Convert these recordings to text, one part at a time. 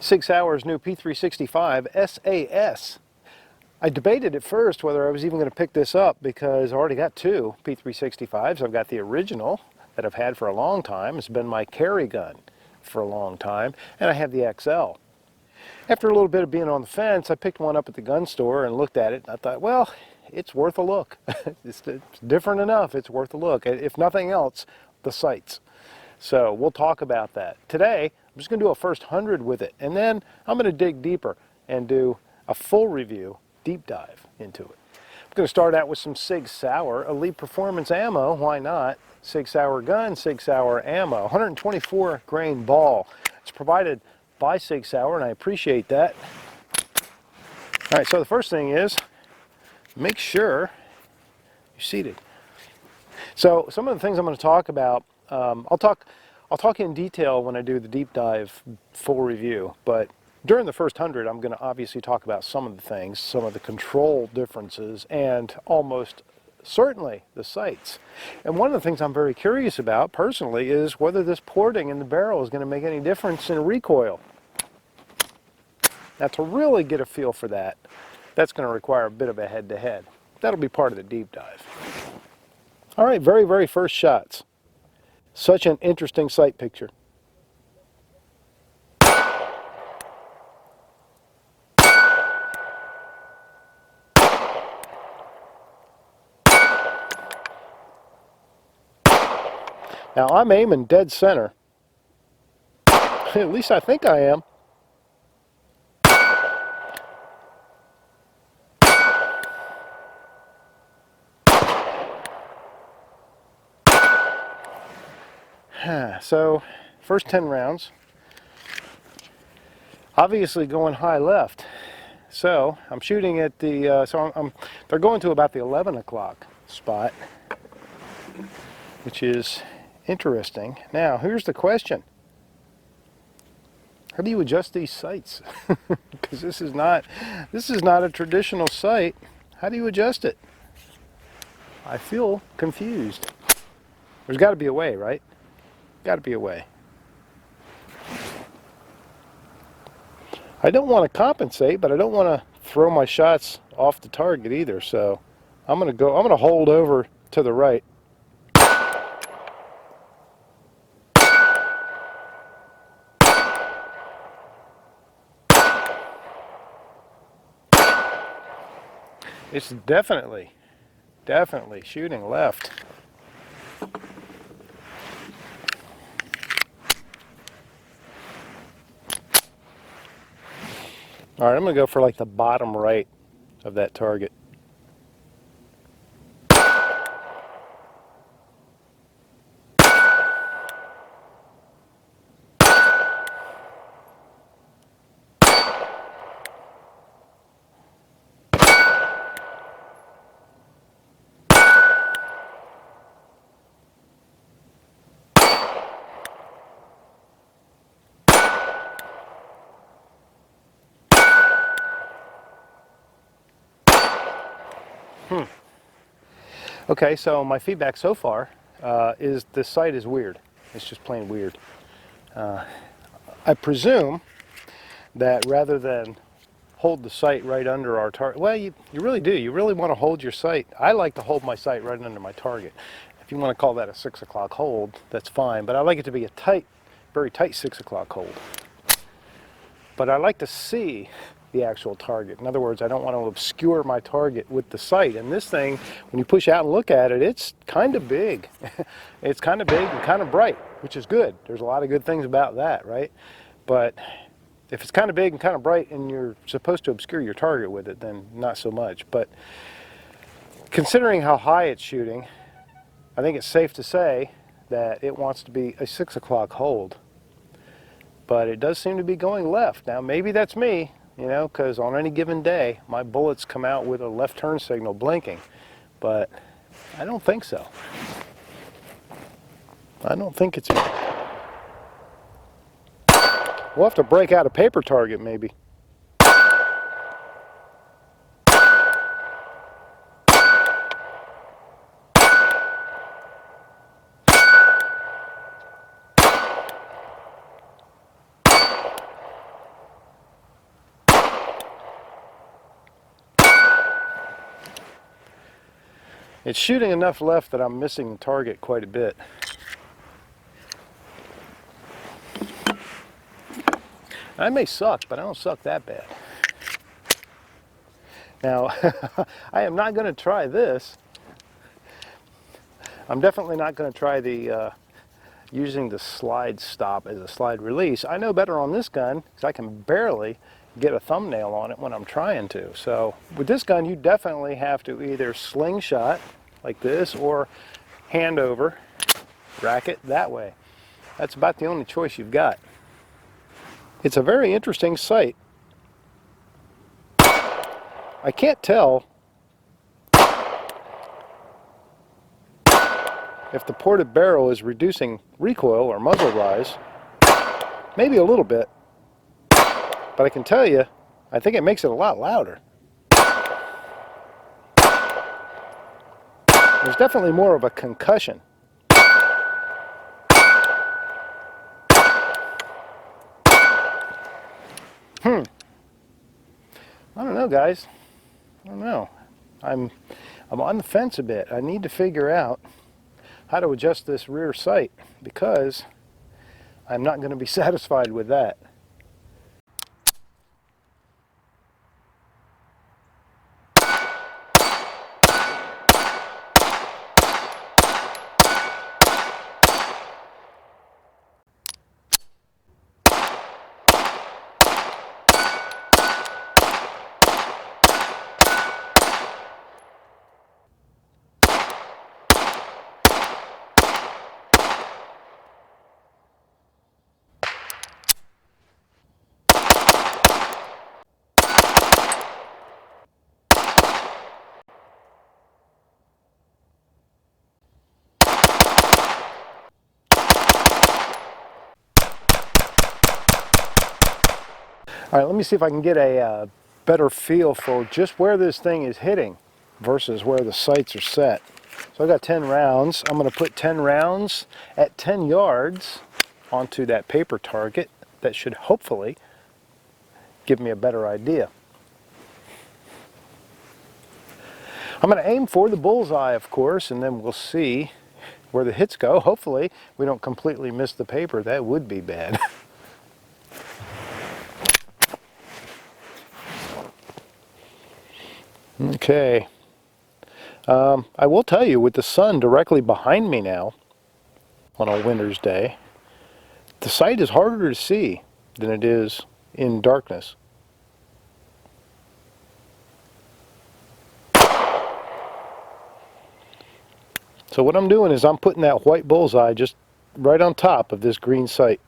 SIG Sauer's new P365 SAS. I debated at first whether I was even going to pick this up because I already got two P365s. I've got the original that I've had for a long time. It's been my carry gun for a long time, and I have the XL. After a little bit of being on the fence, I picked one up at the gun store and looked at it, and I thought, well, it's worth a look. It's different enough, it's worth a look. If nothing else, the sights. So we'll talk about that. Today, I'm just going to do a first 100 with it, and then I'm going to dig deeper and do a full review, deep dive into it. I'm going to start out with some SIG Sauer Elite Performance ammo. Why not? SIG Sauer gun, SIG Sauer ammo. 124 grain ball. It's provided by SIG Sauer, and I appreciate that. All right, so the first thing is make sure you're seated. So some of the things I'm going to talk about, I'll talk in detail when I do the deep dive full review, but during the first 100 I'm going to obviously talk about some of the things, some of the control differences, and almost certainly the sights. And one of the things I'm very curious about personally is whether this porting in the barrel is going to make any difference in recoil. Now, to really get a feel for that, that's going to require a bit of a head-to-head. That'll be part of the deep dive. All right, very first shots. Such an interesting sight picture. Now I'm aiming dead center. At least I think I am. So, first 10 rounds, obviously going high left. So, I'm shooting at the, they're going to about the 11 o'clock spot, which is interesting. Now, here's the question. How do you adjust these sights? Because this is not a traditional sight. How do you adjust it? I feel confused. There's got to be a way, right? Got to be a way. I don't want to compensate, but I don't want to throw my shots off the target either. So I'm going to hold over to the right. It's definitely shooting left. All right, I'm going to go for like the bottom right of that target. Okay, so my feedback so far is the sight is weird. It's just plain weird. I presume that rather than hold the sight right under our target, well, you really do. You really want to hold your sight. I like to hold my sight right under my target. If you want to call that a 6 o'clock hold, that's fine. But I like it to be a tight, very tight 6 o'clock hold. But I like to see the actual target. In other words, I don't want to obscure my target with the sight. And this thing, when you push out and look at it, it's kind of big. It's kind of big and kind of bright, which is good. There's a lot of good things about that, right? But if it's kind of big and kind of bright and you're supposed to obscure your target with it, then not so much. But considering how high it's shooting, I think it's safe to say that it wants to be a 6 o'clock hold. But it does seem to be going left. Now, maybe that's me. You know, because on any given day, my bullets come out with a left turn signal blinking. But I don't think so. I don't think it's me. We'll have to break out a paper target maybe. It's shooting enough left that I'm missing the target quite a bit. I may suck, but I don't suck that bad. Now, I am not going to try this. I'm definitely not going to try the using the slide stop as a slide release. I know better on this gun because I can barely get a thumbnail on it when I'm trying to. So with this gun, you definitely have to either slingshot like this or hand over, rack it that way. That's about the only choice you've got. It's a very interesting sight. I can't tell if the ported barrel is reducing recoil or muzzle rise. Maybe a little bit, but I can tell you, I think it makes it a lot louder. There's definitely more of a concussion. I don't know, guys. I don't know. I'm on the fence a bit. I need to figure out how to adjust this rear sight because I'm not going to be satisfied with that. All right, let me see if I can get a better feel for just where this thing is hitting versus where the sights are set. So I've got 10 rounds. I'm going to put 10 rounds at 10 yards onto that paper target. That should hopefully give me a better idea. I'm going to aim for the bullseye, of course, and then we'll see where the hits go. Hopefully we don't completely miss the paper. That would be bad. Okay. I will tell you, with the sun directly behind me now on a winter's day, the sight is harder to see than it is in darkness. So what I'm doing is I'm putting that white bullseye just right on top of this green sight.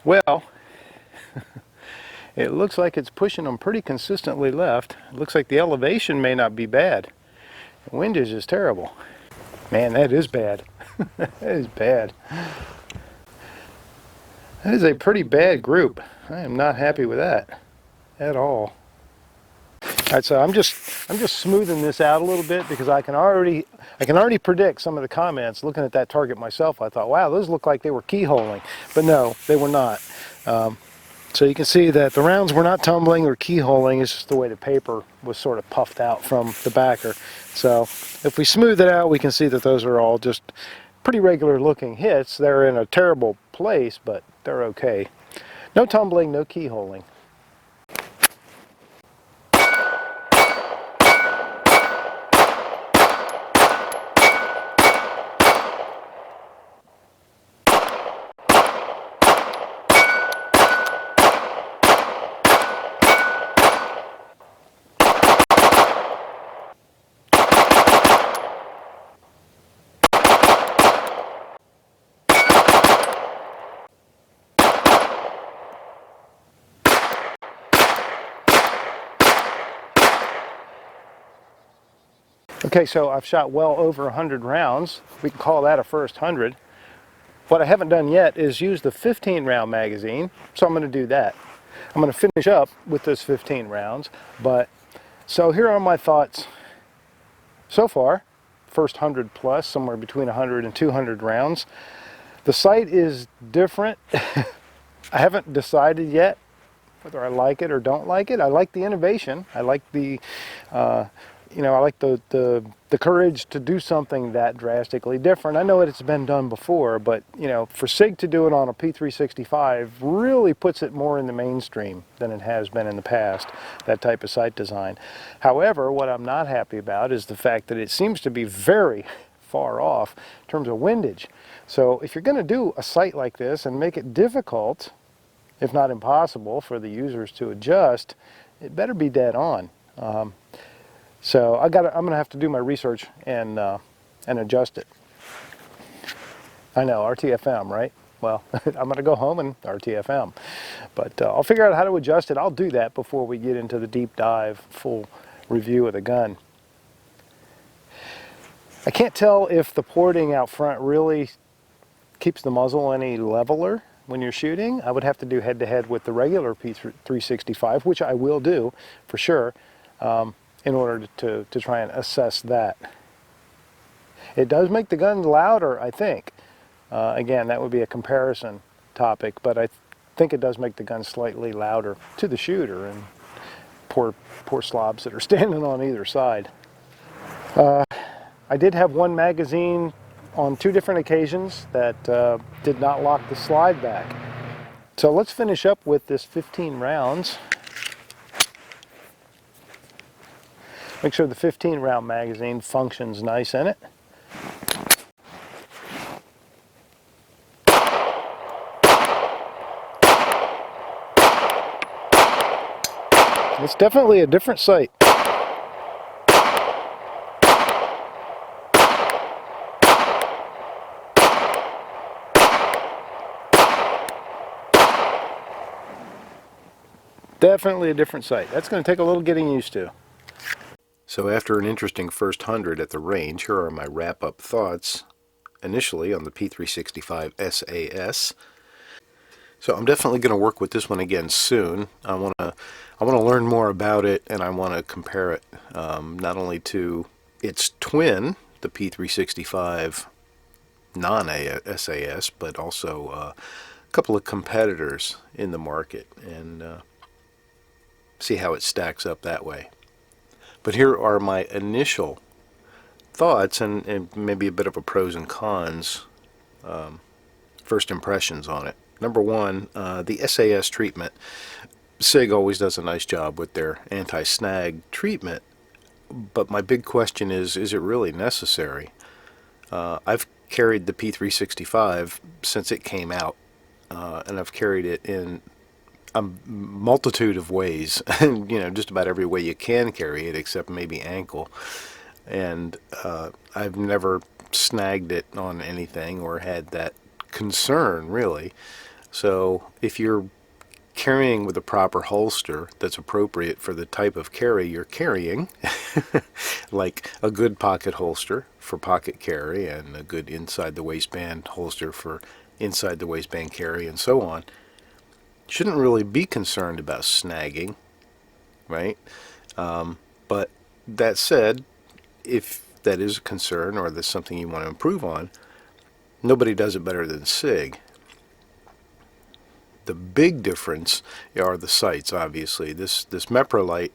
Well, it looks like it's pushing them pretty consistently left. It looks like the elevation may not be bad. The windage is terrible. Man, that is bad. That is bad. That is a pretty bad group. I am not happy with that at all. All right, so I'm just smoothing this out a little bit because I can already predict some of the comments. Looking at that target myself, I thought, wow, those look like they were keyholing, but no, they were not. So you can see that the rounds were not tumbling or keyholing. It's just the way the paper was sort of puffed out from the backer. So if we smooth it out, we can see that those are all just pretty regular looking hits. They're in a terrible place, but they're okay. No tumbling, no keyholing. Okay, so I've shot well over 100 rounds. We can call that a first 100. What I haven't done yet is use the 15 round magazine, so I'm going to do that. I'm going to finish up with those 15 rounds, so here are my thoughts so far. First 100 plus, somewhere between 100 and 200 rounds. The sight is different. I haven't decided yet whether I like it or don't like it. I like the innovation. I like the I like the courage to do something that drastically different. I know it's been done before, but for SIG to do it on a P365 really puts it more in the mainstream than it has been in the past, that type of sight design. However, what I'm not happy about is the fact that it seems to be very far off in terms of windage. So if you're going to do a sight like this and make it difficult, if not impossible, for the users to adjust, it better be dead on. So I'm going to have to do my research and adjust it. I know, RTFM, right? Well, I'm going to go home and RTFM. But I'll figure out how to adjust it. I'll do that before we get into the deep dive, full review of the gun. I can't tell if the porting out front really keeps the muzzle any leveler when you're shooting. I would have to do head-to-head with the regular P365, which I will do for sure, in order to try and assess that. It does make the gun louder, I think. Again, that would be a comparison topic, but I think it does make the gun slightly louder to the shooter and poor slobs that are standing on either side. I did have one magazine on 2 different occasions that did not lock the slide back. So let's finish up with this 15 rounds. Make sure the 15 round magazine functions nice in it. It's definitely a different sight. Definitely a different sight. That's going to take a little getting used to. So after an interesting first 100 at the range, here are my wrap-up thoughts initially on the P365 SAS. So I'm definitely going to work with this one again soon. I want to learn more about it, and I want to compare it not only to its twin, the P365 non-SAS, but also a couple of competitors in the market, and see how it stacks up that way. But here are my initial thoughts and maybe a bit of a pros and cons, first impressions on it. Number one, the SAS treatment. SIG always does a nice job with their anti-snag treatment, but my big question is it really necessary? I've carried the P365 since it came out, and I've carried it in a multitude of ways, just about every way you can carry it except maybe ankle, and I've never snagged it on anything or had that concern really. So if you're carrying with a proper holster that's appropriate for the type of carry you're carrying, like a good pocket holster for pocket carry and a good inside the waistband holster for inside the waistband carry and so on, shouldn't really be concerned about snagging, right? But that said, if that is a concern or that's something you want to improve on, nobody does it better than SIG. The big difference are the sights, obviously. This Meprolite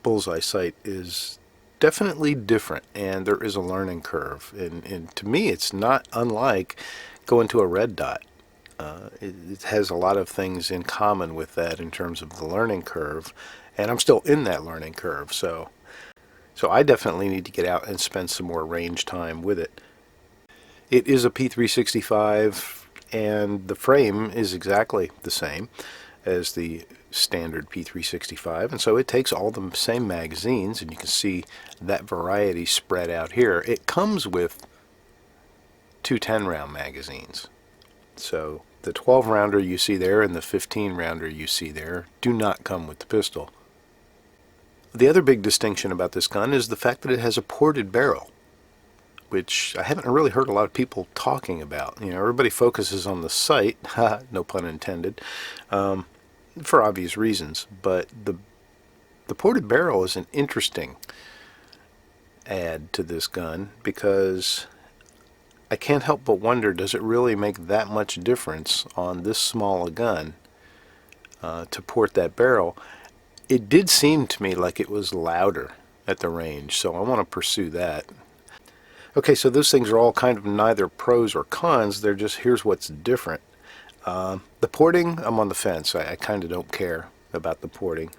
bullseye sight is definitely different, and there is a learning curve. And to me, it's not unlike going to a red dot. It has a lot of things in common with that in terms of the learning curve, and I'm still in that learning curve. So I definitely need to get out and spend some more range time with it. It is a P365, and the frame is exactly the same as the standard P365, and so it takes all the same magazines, and you can see that variety spread out here. It comes with two 10-round magazines, so the 12-rounder you see there and the 15-rounder you see there do not come with the pistol. The other big distinction about this gun is the fact that it has a ported barrel, which I haven't really heard a lot of people talking about. You know, everybody focuses on the sight, no pun intended, for obvious reasons, but the ported barrel is an interesting add to this gun, because I can't help but wonder, does it really make that much difference on this small a gun to port that barrel? It did seem to me like it was louder at the range, so I want to pursue that. Okay, so those things are all kind of neither pros or cons, they're just here's what's different. The porting, I'm on the fence. I kind of don't care about the porting.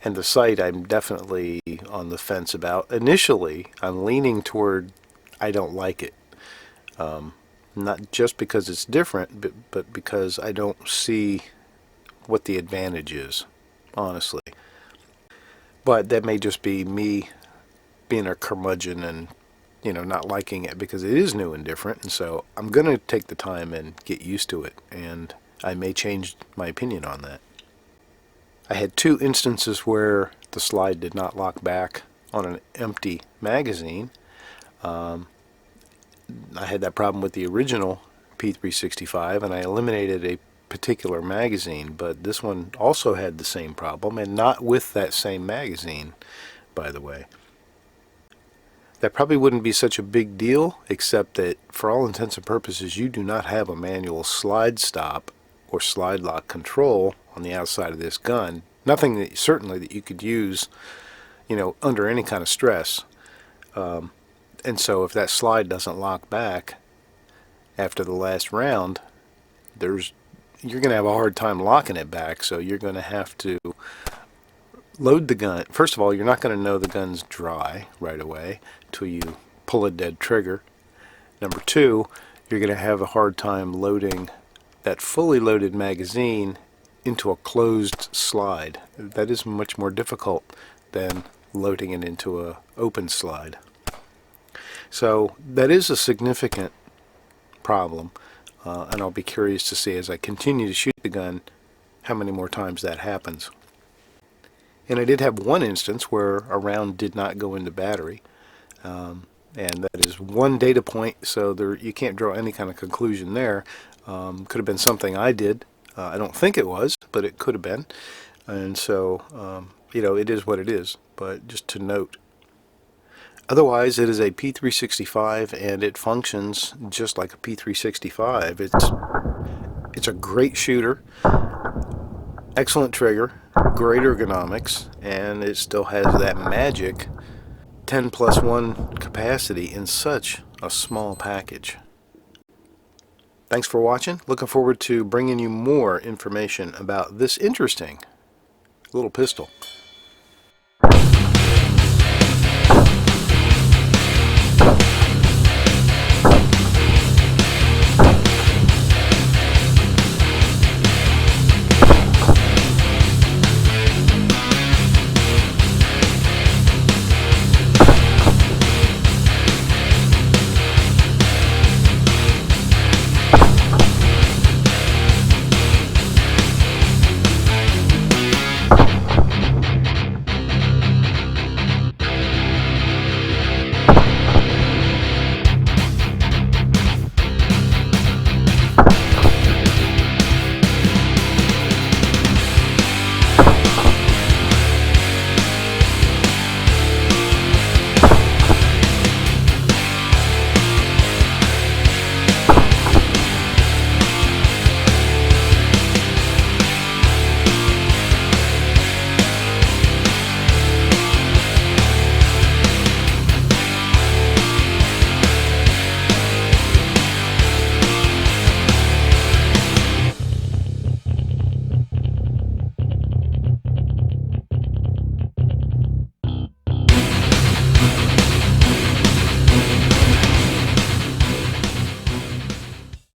And the sight, I'm definitely on the fence about. Initially, I'm leaning toward I don't like it. Not just because it's different, but because I don't see what the advantage is, honestly. But that may just be me being a curmudgeon and, you know, not liking it because it is new and different, and so I'm going to take the time and get used to it, and I may change my opinion on that. I had two instances where the slide did not lock back on an empty magazine. I had that problem with the original P365, and I eliminated a particular magazine, but this one also had the same problem, and not with that same magazine, by the way. That probably wouldn't be such a big deal, except that for all intents and purposes you do not have a manual slide stop or slide lock control on the outside of this gun. Nothing that certainly that you could use, you know, under any kind of stress. And so if that slide doesn't lock back after the last round, you're going to have a hard time locking it back, so you're going to have to load the gun. First of all, you're not going to know the gun's dry right away until you pull a dead trigger. Number two, you're going to have a hard time loading that fully loaded magazine into a closed slide. That is much more difficult than loading it into an open slide. So that is a significant problem, and I'll be curious to see as I continue to shoot the gun how many more times that happens. And I did have one instance where a round did not go into battery, and that is one data point, so you can't draw any kind of conclusion there. Could have been something I did. I don't think it was, but it could have been. And so, you know, it is what it is, but just to note. Otherwise, it is a P365, and it functions just like a P365. It's a great shooter, excellent trigger, great ergonomics, and it still has that magic 10+1 capacity in such a small package. Thanks for watching. Looking forward to bringing you more information about this interesting little pistol.